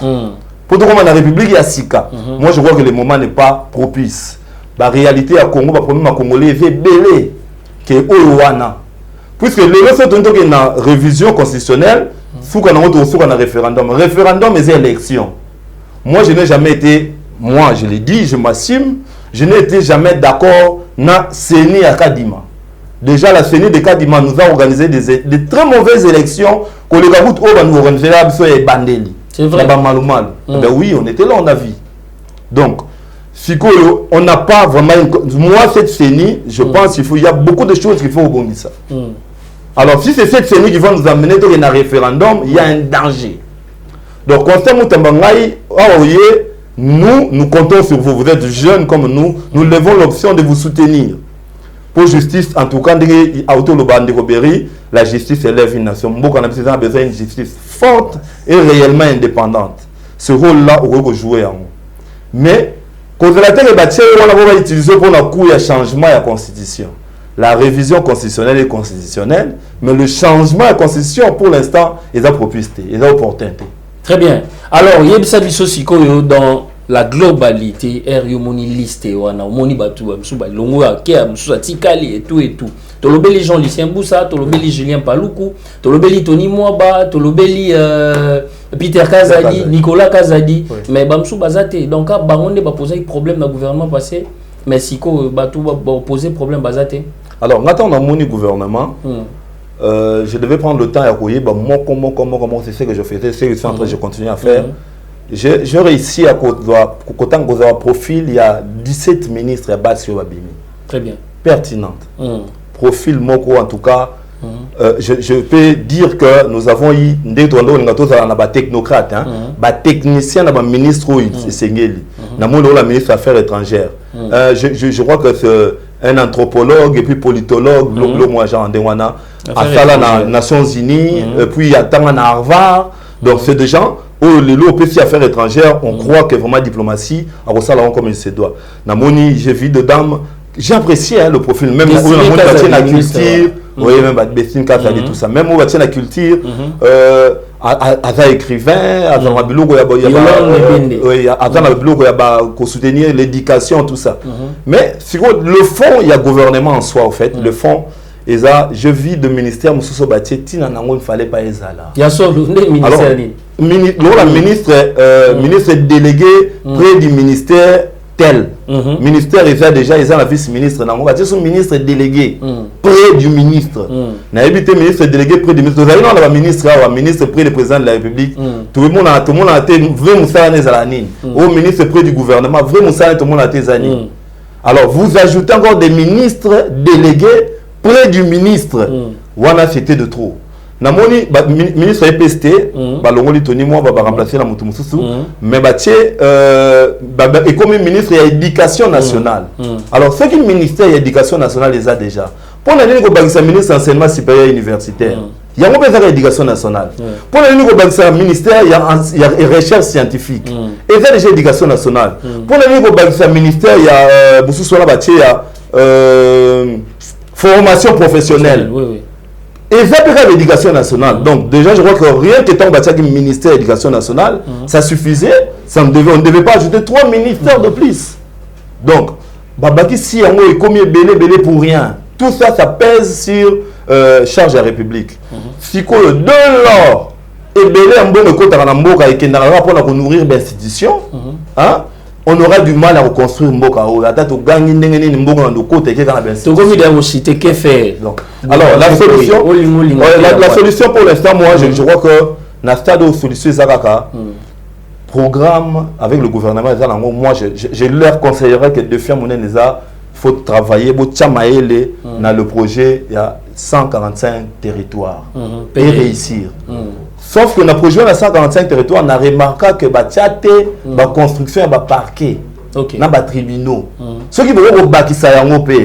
Pour tout comme la République, il y a Sika. Moi je crois que le moment n'est pas propice. La réalité à Congo, le problème à Congolais est belé. Que Owana. Puisque le reste de la révision constitutionnelle, sous un référendum. Référendum, mais élection. Moi, je n'ai jamais été, moi, je l'ai dit, je m'assume, je n'ai été jamais d'accord na CENI à Kadima. Déjà, la CENI de Kadima nous a organisé des très mauvaises élections que les Gabout va nous organiser là, et Bandeli. C'est vrai. Ben oui, on était là, on a vu. Donc, on n'a pas vraiment moi cette CENI, je pense qu'il y a beaucoup de choses qu'il faut rebondir ça. Alors, si c'est cette CENI qui va nous amener dans un référendum, il y a un danger. Donc, Constant Moutambangaï, nous comptons sur vous. Vous êtes jeunes comme nous levons l'option de vous soutenir. Pour justice, en tout cas, la justice élève une nation. Beaucoup a besoin d'une justice forte et réellement indépendante. Ce rôle-là, on va jouer en haut. Mais, quand on va utiliser pour le coup, il y a changement de la Constitution. La révision constitutionnelle est constitutionnelle, mais le changement de la Constitution, pour l'instant, il a propulsé, il a opportunité. Très bien. Alors, il y a des choses dans la globalité, il y a une liste, il y a et tout et tout. Tolobeli Jean Lucien Boussa, Tolobeli Julien Paloukou, Tolobeli Tony Mwaba, Tolobeli Peter Kazadi, Nicolas Kazadi, mais Bamsou Bazate. Donc, on va poser problème dans le gouvernement passé, mais si on va poser problème Bazate. Alors, maintenant, dans mon gouvernement, je devais prendre le temps à couiller, comment c'est ce que je faisais, c'est ce que je continue à faire. J'ai réussi à côté un profil, il y a 17 ministres à base sur Babimi. Très bien. Pertinente. Profil Moko en tout cas. Je peux dire que nous avons eu des technocrates, des techniciens, des ministres, la ministre des Affaires étrangères. Je crois que c'est un anthropologue et puis politologue, à les Nations Unies, puis à Harvard. Donc c'est des gens où les OPC Affaires étrangères, on croit que vraiment diplomatie, à ça comme il se doit. Namoni, j'ai vu de dames. J'ai apprécié le profil, même où on a la culture, oui, même Bessine Kazali, tout ça, même où on a la culture, à écrivain, à soutenir l'éducation, tout ça. Mais le fond, il y a gouvernement en soi, en fait. Le fond, je vis de ministère, il ne fallait pas y aller. Il y a le ministre délégué près du ministère. Tel ministère, il a déjà la vice-ministre. C'est un ministre délégué près du ministre. Il a ministre délégué près du ministre. Vous avez un ministre près du président de la République. Tout le monde a été vraiment au ministre près du gouvernement. Vraiment, tout le monde a été zani. Alors, vous ajoutez encore des ministres délégués près du ministre. Voilà, c'était de trop. Namoni ministre EPST balongoli Tony moi va remplacer la mutu mususu mais et comme ministre de l'éducation nationale. Alors ce qui ministère de l'éducation nationale les a déjà. Pour l'année ko bagisa ministre enseignement supérieur universitaire. Il y a besoin d'éducation nationale. Pour l'année ko bagisa ministère il y a recherche scientifique. Et ça déjà éducation nationale. Pour l'année ko bagisa ministère il y a mususu la batie formation professionnelle. Et ça peut être l'éducation nationale. Donc, déjà, je crois que rien qu'étant bâti avec le ministère de l'éducation nationale, ça suffisait. On ne devait pas ajouter 3 ministères de plus. Donc, Babaki, si on est combien belé pour rien, tout ça, ça pèse sur charge à la République. Si on de l'or et belé en bon côté à la mboka et qu'on n'aura pas pour nourrir l'institution, on aura du mal à reconstruire Mboka. Alors, la solution pour l'instant, moi, je crois que dans le stade de solution, programme avec le gouvernement, moi, je leur conseillerais que de faire mon il faut travailler dans le projet, il y a 145 territoires et réussir. Sauf que dans le projet, on a 145 territoires, on a remarqué que la construction est parquet, dans les tribunaux. Ceux qui veulent bâtir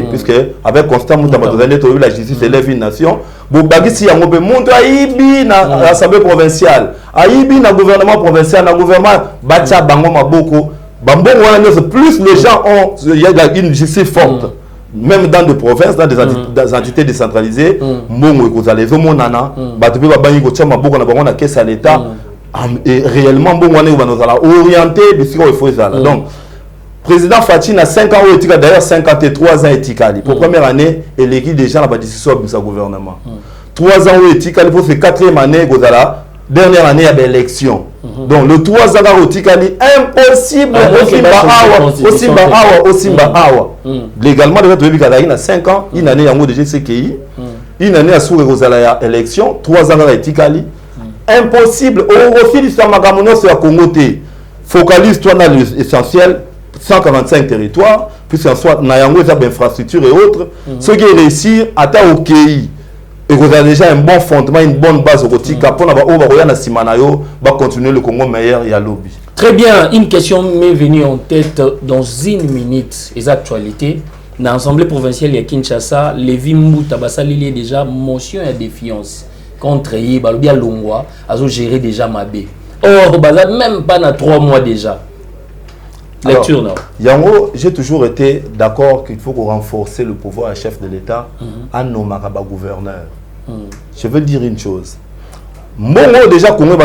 puisque avec Constant la justice élève une nation, si on peut monter à l'Assemblée provinciale, à le gouvernement provincial, le gouvernement Batia Bango Maboko, plus les gens ont, il y a une justice forte. Même dans des provinces, dans des entités décentralisées, et réellement, orienté, donc, président Fatih a 5 ans, d'ailleurs 53 ans éthique. Pour première année, il est déjà dans la décision de son gouvernement. 3 ans éthique, pour cette 4e année, dernière année, il y a des élections. Donc, le 3 ans éthique, impossible aussi. Légalement, il y a 5 ans, une année, il y a déjà CKI, une année, il y a élection, 3 ans éthique. Impossible. Aussi, il y a Congo, focalise-toi dans l'essentiel. 145 territoires, puisqu'en soit, il y a des infrastructures et autres. Ce qui est réussir, à ta OKI, Et vous avez déjà un bon fondement, une bonne base au quotidien. Pour continuer le Congo meilleur, il y a lobby. Très bien, une question m'est venue en tête dans une minute. Les actualités. Dans l'Assemblée provinciale de Kinshasa, Lévi Mbouta Basali est déjà motion et défiance contre Balobia Longwa, a géré déjà Mabé. Or, même pas dans 3 mois déjà. Lecture, non? Yango, j'ai toujours été d'accord qu'il faut renforcer le pouvoir à chef de l'État à nos gouverneurs. Je veux dire une chose. Mongo déjà Congo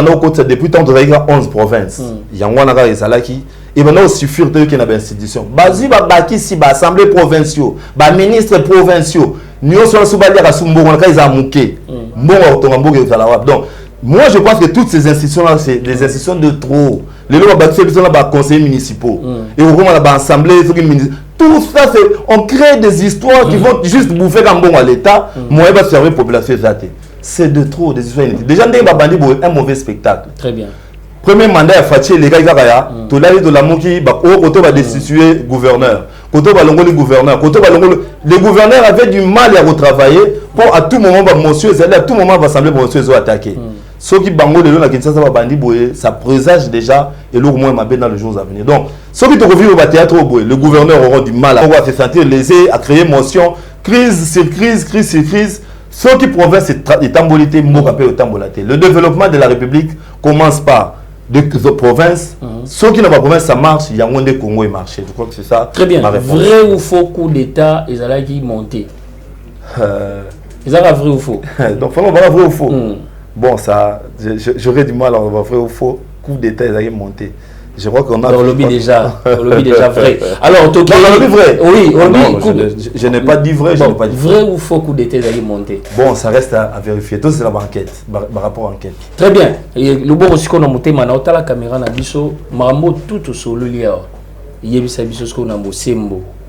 depuis tant de 11 provinces. Yango naka ezalaki et maintenant suffire de qu'il y a des institutions. Bazi baki si ba assemblée provinciaux, ba ministres provinciaux, nous sommes sous balia ka sumbongo naka izamuke. Mbongo tongambogo ezalawa. Donc moi je pense que toutes ces institutions là c'est des institutions de trop. Les lois bâtis sont là conseillers municipaux. Et au moment là assemblée tout ça c'est on crée des histoires qui vont juste bouffer comme bon à l'État, moi va servir population zate. C'est de trop des histoires inutiles. Déjà ndenge babandi un mauvais spectacle. Très bien. Premier mandat à Fatih les gars Kaya, to la de la moki ba au côté va destituer gouverneur. Côté ba longoli gouverneur, côté ba longoli les gouverneurs avaient du mal à retravailler pour à tout moment ba monsieur à tout moment va assemblée monsieur zo attaquer. Ceux qui bango le na Kinshasa ba bandi boye, ça présage déjà et le moins mabé dans les jours à venir. Donc ceux qui te reviennent au théâtre au boye, le gouverneur auront du mal à se sentir lésé, à créer motion, crise sur crise, crise sur crise. Ceux qui province est tambolité, le développement de la République commence par de provinces. Ceux qui n'ont pas province, ça marche. Il y a un monde Congo et marché. Je crois que c'est ça. Très bien. Vrai ou faux coup d'État, ils allaient monter. Ils allaient vrai ou faux. Donc, il faut voir vrai ou faux. Bon, ça, j'aurais du mal à voir vrai ou faux. Coup d'État, ils allaient monter. Je crois qu'on a... Dans le lobby déjà. Le lobby déjà vrai. Alors, Toki... Dans le lobby vrai. Oui, je n'ai pas dit vrai, je n'ai pas dit vrai ou faux coup d'État d'aller monter. Bon, ça reste à vérifier. Tout c'est la enquête, par rapport à l'enquête. Très bien. Le bon aussi qu'on a monté, maintenant, la caméra n'a biso, maramo tout sur le lien. Il y a eu biso ce qu'on a monté,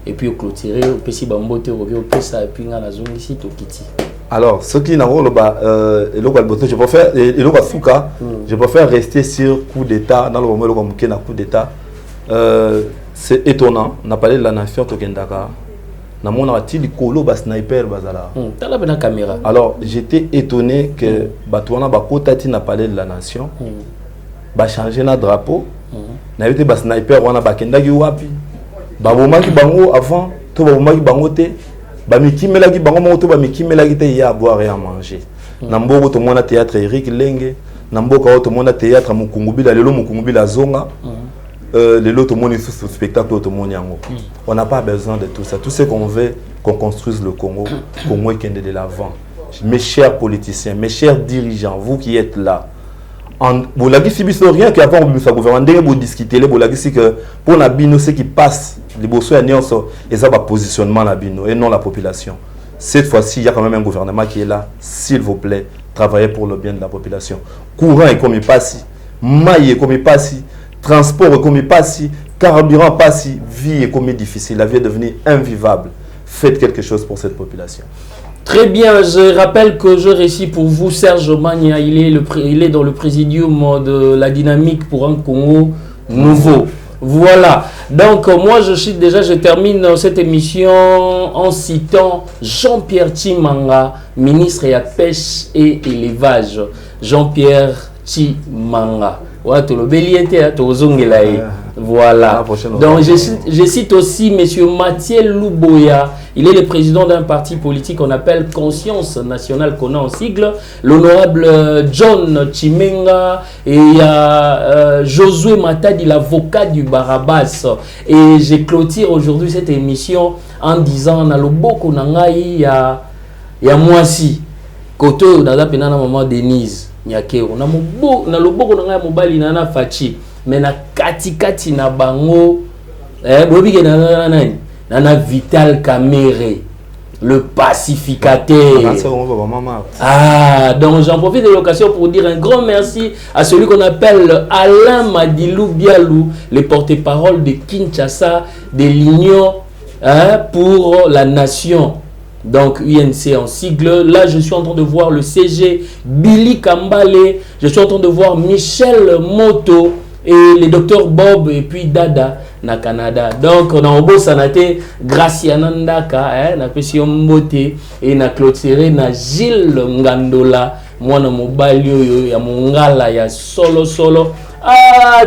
et puis au clôturé, au petit bambo, au pesa, et puis dans la zone ici, au kiti. Alors, ce qui n'a pas je préfère rester sur coup d'État, dans le moment où on a coup d'État. C'est étonnant, on a parlé de la nation Tokendaka. On a dit que sniper bazala. Alors, j'étais étonné que Batouana Bakotati n'a parlé de la nation. Ba changer notre drapeau. Na été ba sniper wana bakendaki wapi. Ba bomaki bango avant, to ba bomaki bango te. Bamikimelaki bango moto bamikimelaki te ya boire et à manger. Nambo to mona théâtre Eric Lenge, nambo ka to mona théâtre Mukungubila lelo Mukungubila zonga. Lelo to mona spectacle to mona yango. On n'a pas besoin de tout ça. Tout ce qu'on veut qu'on construise le Congo, Congo est de l'avant. Mes chers politiciens, mes chers dirigeants, vous qui êtes là, vous l'avez dit, c'est rien qui avant le gouvernement, vous discutez, vous l'avez dit que pour la bino, ce qui passe, les bossons et ça va positionnement la bino et non la population. Cette fois-ci, il y a quand même un gouvernement qui est là. S'il vous plaît, travaillez pour le bien de la population. Courant est comme il passe, maille est comme il passe, transport est comme il passe, carburant passe, vie est comme il difficile, la vie est devenue invivable. Faites quelque chose pour cette population. Très bien, je rappelle que je récite pour vous Serge Magna, il est dans le présidium de la dynamique pour un Congo nouveau. Voilà, donc moi je termine cette émission en citant Jean-Pierre Tshimanga, ministre de la Pêche et Élevage. Jean-Pierre Tshimanga. Voilà, voilà. Donc je cite aussi M. Mathieu Louboya. Il est le président d'un parti politique qu'on appelle Conscience Nationale, qu'on a en sigle. L'honorable John Chimenga et il y a Josué Matadi, l'avocat du Barabas. Et j'ai clôture aujourd'hui cette émission en disant na loboko nangai ya mwasi koto na pena na maman Denise Nyakeo na loboko nangai mobali na Fachi. Mais na kati na bango bobike na Vital Kamere, le pacificateur. Donc j'en profite de l'occasion pour dire un grand merci à celui qu'on appelle Alain Madilou Bialou, le porte-parole de Kinshasa de l'Union pour la Nation. Donc UNC en sigle. Là je suis en train de voir le CG Billy Kambale, je suis en train de voir Michel Moto et les docteurs Bob et puis Dada. na Canada. Donc on a obo sanate Gracia Nandaka na pesi mbote et na clôturer na Gilles Ngandola mwana mobali oyo ya mongala ya solo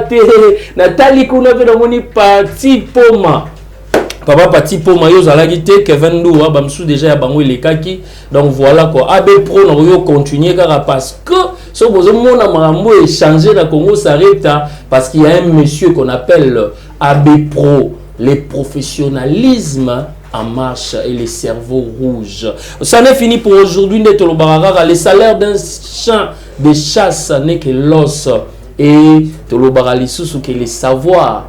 te Nathalie kuna pe moni parti poma papa parti poma yo zalaki te Kevin Doua bamsou déjà ya bango elekaki. Donc voilà quoi, AB Pro na yo continuer car parce que so bozo mona marambo échanger na Congo s'arrête parce qu'il y a un monsieur qu'on appelle AB Pro, le professionnalisme en marche et les cerveaux rouges. Ça n'est fini pour aujourd'hui. Les salaires d'un champ de chasse n'est que l'os et Tolobaralisous que les savoirs.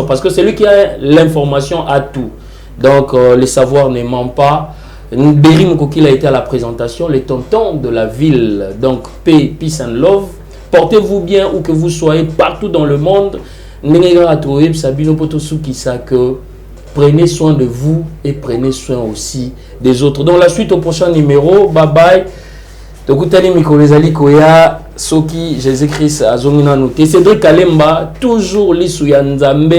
Parce que celui qui a l'information a tout. Donc les savoirs ne mentent pas. Bérim Kokil a été à la présentation, les tontons de la ville. Donc paix, peace and love. Portez-vous bien où que vous soyez, partout dans le monde. Prenez soin de vous et prenez soin aussi des autres. Donc la suite au prochain numéro. Bye bye. Tokutani Mikolezali Koya Soki Jésus-Christ Azongina Noté Cédric Kalemba toujours Lissu Yanzambe.